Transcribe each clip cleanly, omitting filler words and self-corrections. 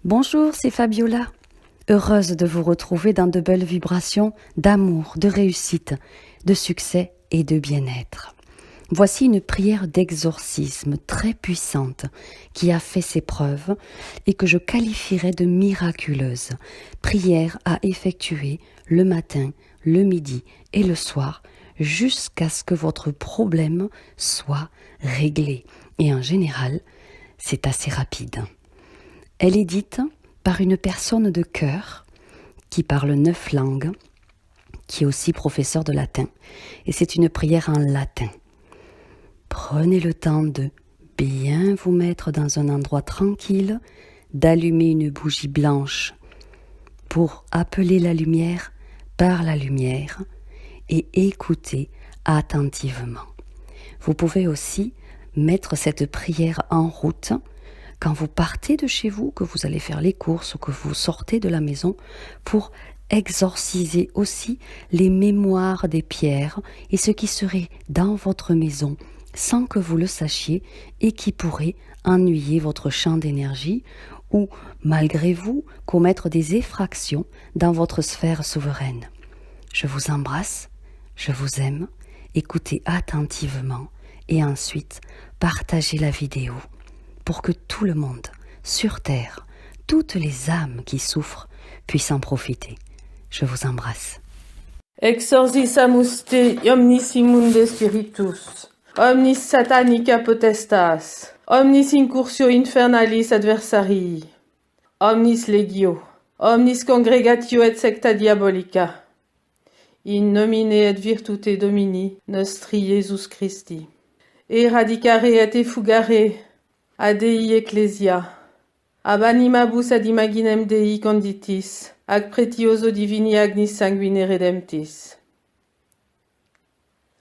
Bonjour, c'est Fabiola. Heureuse de vous retrouver dans de belles vibrations d'amour, de réussite, de succès et de bien-être. Voici une prière d'exorcisme très puissante qui a fait ses preuves et que je qualifierais de miraculeuse. Prière à effectuer le matin, le midi et le soir jusqu'à ce que votre problème soit réglé. Et en général, c'est assez rapide. Elle est dite par une personne de cœur qui parle 9 langues, qui est aussi professeur de latin. Et c'est une prière en latin. Prenez le temps de bien vous mettre dans un endroit tranquille, d'allumer une bougie blanche pour appeler la lumière par la lumière et écouter attentivement. Vous pouvez aussi mettre cette prière en route quand vous partez de chez vous, que vous allez faire les courses ou que vous sortez de la maison pour exorciser aussi les mémoires des pierres et ce qui serait dans votre maison sans que vous le sachiez et qui pourrait ennuyer votre champ d'énergie ou, malgré vous, commettre des effractions dans votre sphère souveraine. Je vous embrasse, je vous aime, écoutez attentivement et ensuite partagez la vidéo pour que tout le monde, sur Terre, toutes les âmes qui souffrent, puissent en profiter. Je vous embrasse. Exorcisamus te omnis immunde spiritus, omnis satanica potestas, omnis incursio infernalis adversarii, omnis legio, omnis congregatio et secta diabolica, in nomine et virtute Domini nostri Iesus Christi, eradicare et effugare ad Dei ecclesia, ab animabus ad imaginem Dei conditis, ac pretioso divini agnis sanguine redemptis.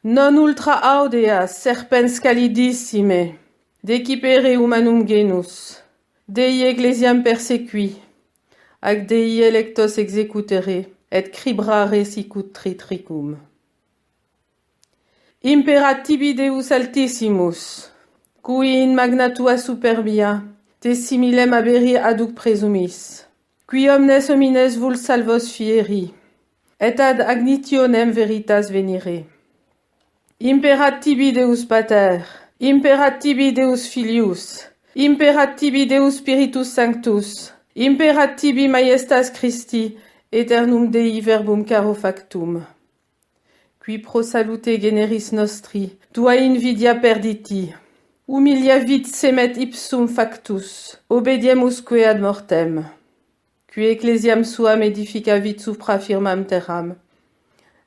Non ultra audeas serpens calidissime, decipere humanum genus, Dei ecclesiam persequi, ac Dei electos executere, et cribrare sicut tritricum. Imperat tibi Deus altissimus, qui in magna tua superbia te similem aberir aduc presumis, qui omnes homines vul salvos fieri, et ad agnitionem veritas venire. Imperat tibi Deus Pater, imperat tibi Deus Filius, imperat tibi Deus Spiritus Sanctus, imperat tibi Majestas Christi, aeternum Dei verbum caro factum. Qui pro salute generis nostri, tua invidia perditi, humiliavit semet ipsum factus, obediemusque ad mortem. Qui ecclesiam suam edificavit supra firmam terram,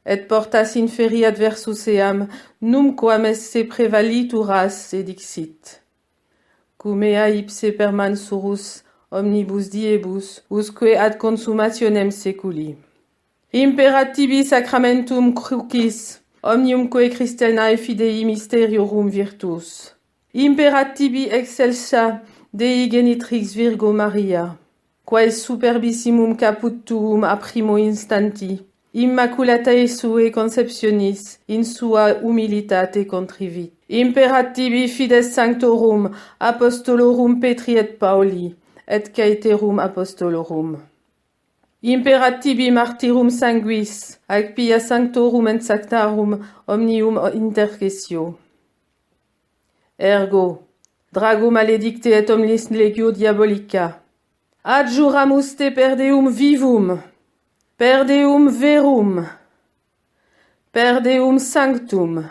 et portas inferi adversus eam, numquam esse prevalituras edixit. Cum ea ipse permansurus omnibus diebus, usque ad consumationem seculi. Imperat tibi sacramentum crucis, omniumque Christianae fidei mysteriorum virtus. Imperat tibi excelsa Dei genitrix Virgo Maria, quae superbissimum caput tuum a primo instanti, immaculatae sue conceptionis in sua humilitate contrivit. Imperat tibi fides sanctorum apostolorum Petri et Pauli, et caeterum apostolorum. Imperat tibi martyrum sanguis, ac pia sanctorum et sactarum omnium intercessio. Ergo, drago maledicte et omnis legio diabolica, adjuramus te per Deum vivum, per Deum verum, per Deum sanctum,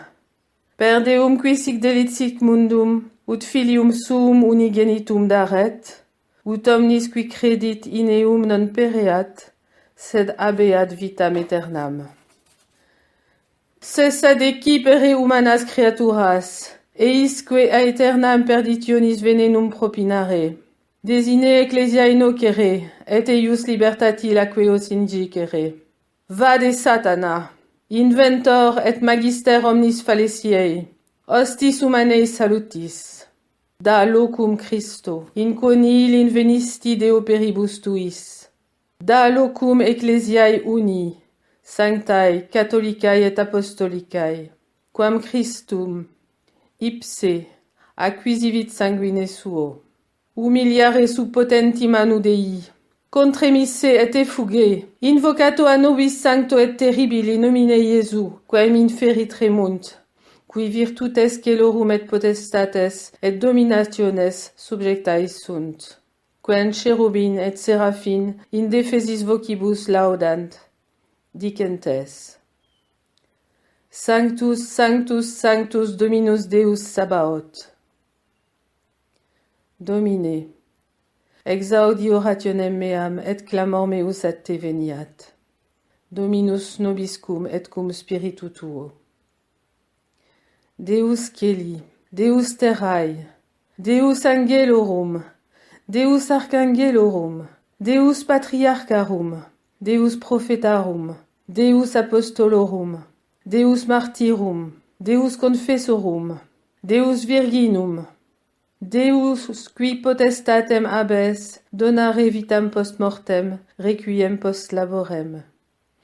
per Deum qui sic delit sic mundum, ut filium suum unigenitum daret, ut omnis qui credit in eum non pereat, sed habeat vitam aeternam. Cessa decipere humanas creaturas, eisque aeternam perditionis venenum propinare, desine ecclesia innocere, et eius libertati laqueos ingicere. Vade Satana, inventor et magister omnis fallaciae, hostis humaneis salutis. Da locum Christo, in quo nihil invenisti Deo peribus tuis. Da locum ecclesiae uni, sanctae, catholicae et apostolicae, quam Christum, ipse, acquisivit sanguine suo. humiliare su potenti manu Dei. Contremisse et effuge, invocato a nobis sancto et terribili nomine Iesu, quae inferi tremunt, qui virtutes celorum et potestates et dominationes subjectae sunt. Quen cherubin et serafin in defesis vocibus laudant, dicentes. Sanctus, Sanctus, Sanctus Dominus Deus Sabaoth. Domine, exaudi orationem meam et clamor meus ad te veniat. Dominus nobiscum et cum spiritu tuo. Deus celi, Deus terrae, Deus angelorum, Deus archangelorum, Deus patriarcharum, Deus prophetarum, Deus apostolorum, Deus martyrum, Deus confessorum, Deus virginum, Deus qui potestatem habes donare vitam post mortem, requiem post laborem.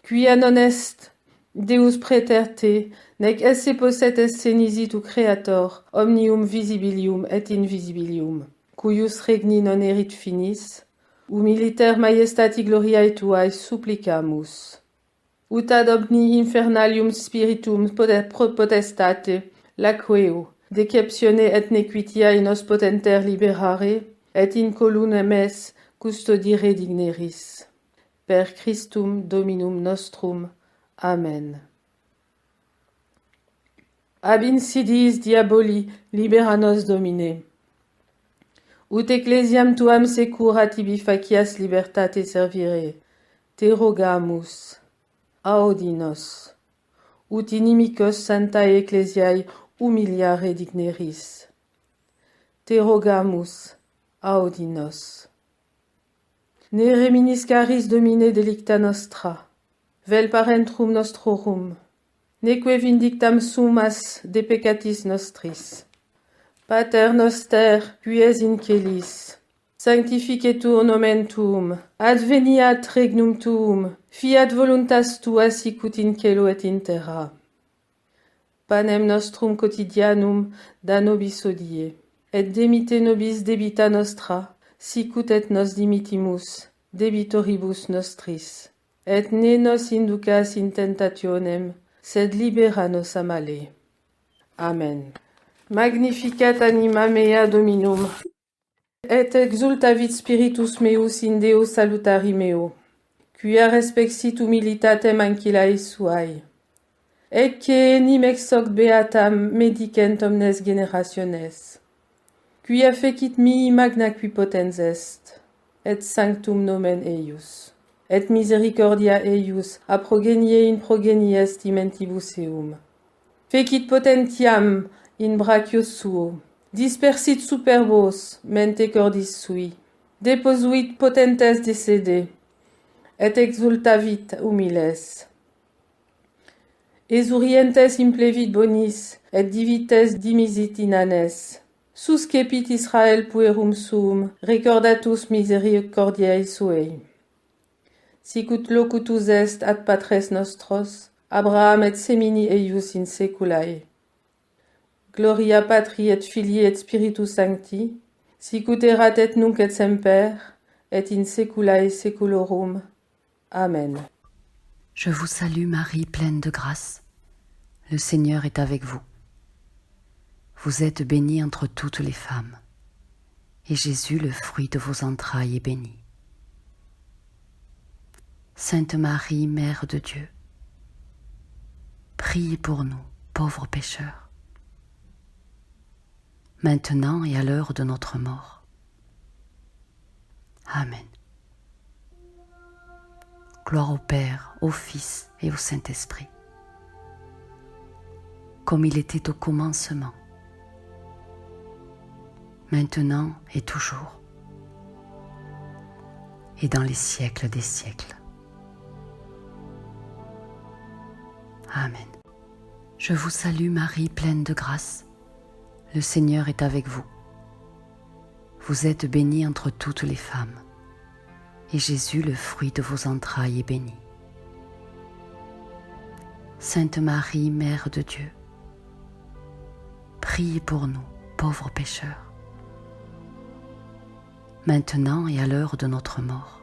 Qui non est Deus praeterte, nec esse posset esse nisi tu creator, omnium visibilium et invisibilium, cuius regni non erit finis, humiliter maiestati gloriae tuae supplicamus. Ut ad omni infernalium spiritum potestate, laqueo, deceptione et nequitiae nos potenter liberare, et in colune mes custodire digneris. Per Christum Dominum nostrum. Amen. Ab insidiis diaboli libera nos Domine. Ut ecclesiam tuam secura tibi facias libertate servire, te rogamus. Audi nos. Ut inimicos sanctae ecclesiae humiliare digneris. Te rogamus. Audi nos. Ne reminiscaris Domine delicta nostra, vel parentrum nostrorum, neque vindictam sumas de peccatis nostris. Pater noster, qui es in celis, sanctificetur nomen tuum, adveniat regnum tuum, fiat voluntas tua sicut in cielo et in terra. Panem nostrum quotidianum da nobis hodie, et demite nobis debita nostra, sicut et nos dimitimus debitoribus nostris, et ne nos inducas in tentationem, sed libera nos a male. Amen. Magnificat anima mea Dominum, et exultavit spiritus meus in Deo salutari meo, quia respexit humilitatem ancillae suae, ecce enim ex hoc beatam medicent omnes generationes, quia fecit mihi magna qui potens est, et sanctum nomen eius, et misericordia eius a progenie in progenies dimentibus eum. Fecit potentiam in brachio suo, dispersit superbos mente cordis sui, deposuit potentes decede, et exultavit humiles. Esurientes implevit bonis, et divites dimisit inanes. Suscepit Israel puerum suum, recordatus misericordiae suae. Sicut locutus est ad patres nostros, Abraham et semini eius in saeculae. Gloria Patri et Filii et Spiritus Sancti, sicut erat et nunc et semper, et in saeculae saeculorum. Amen. Je vous salue Marie, pleine de grâce. Le Seigneur est avec vous. Vous êtes bénie entre toutes les femmes, et Jésus, le fruit de vos entrailles, est béni. Sainte Marie, Mère de Dieu, priez pour nous, pauvres pécheurs, maintenant et à l'heure de notre mort. Amen. Gloire au Père, au Fils et au Saint-Esprit, comme il était au commencement, maintenant et toujours, et dans les siècles des siècles. Amen. Je vous salue Marie, pleine de grâce. Le Seigneur est avec vous. Vous êtes bénie entre toutes les femmes, et Jésus, le fruit de vos entrailles, est béni. Sainte Marie, Mère de Dieu, priez pour nous, pauvres pécheurs, maintenant et à l'heure de notre mort.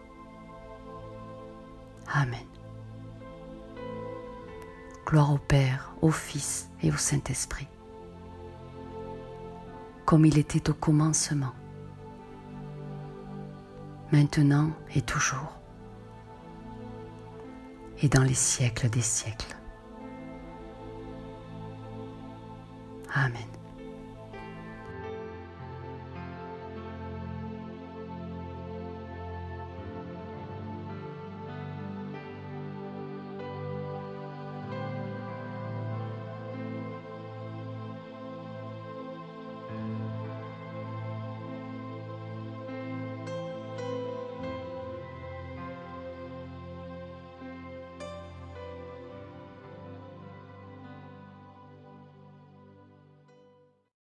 Amen. Gloire au Père, au Fils et au Saint-Esprit, comme il était au commencement, maintenant et toujours, et dans les siècles des siècles. Amen.